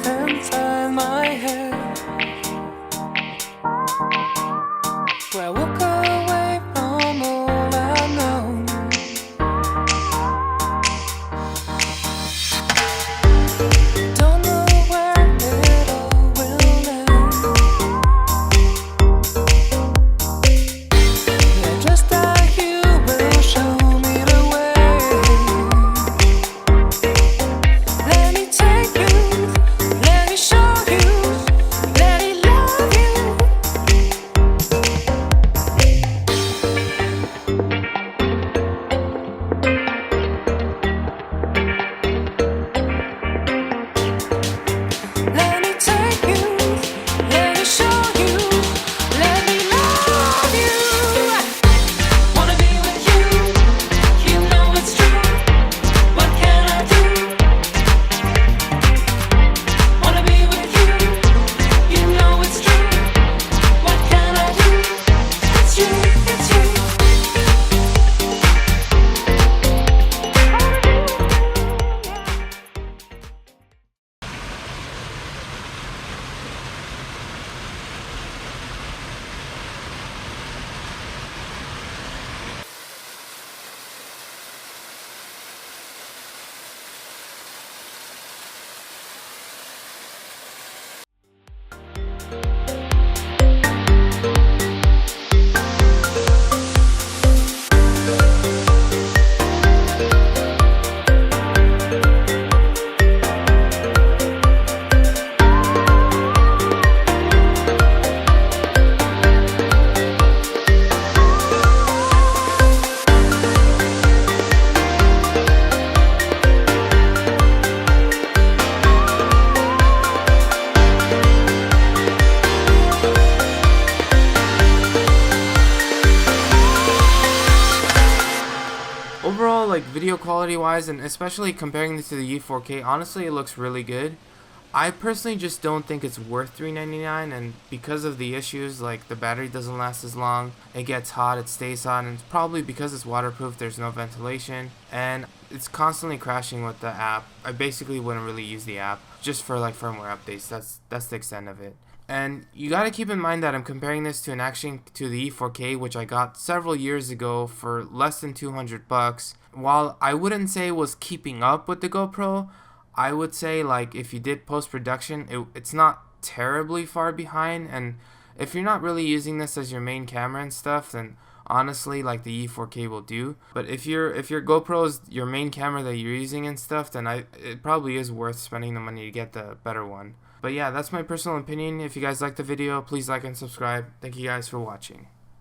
inside my head, where I walk away from all I know. Don't know where it all will end. Yeah, just like you will show me the way. Let me take you, let me show you, let me love you. Let me take you, let me show you, let me love you. Wanna be with you, you know it's true. What can I do? Wanna be with you, you know it's true. What can I do? It's you, it's you. Overall, like video quality wise, and especially comparing this to the E4K, honestly it looks really good. I personally just don't think it's worth $399, and because of the issues, like the battery doesn't last as long, it gets hot, it stays hot, and it's probably because it's waterproof, there's no ventilation, and it's constantly crashing with the app. I basically wouldn't really use the app, just for like firmware updates. That's the extent of it. And you gotta keep in mind that I'm comparing this to an action to the E4K, which I got several years ago for less than 200 bucks. While I wouldn't say it was keeping up with the GoPro, I would say like if you did post-production, it's not terribly far behind. And if you're not really using this as your main camera and stuff, then honestly like the E4K will do. But if your GoPro is your main camera that you're using and stuff, then it probably is worth spending the money to get the better one. But yeah, that's my personal opinion. If you guys liked the video, please like and subscribe. Thank you guys for watching.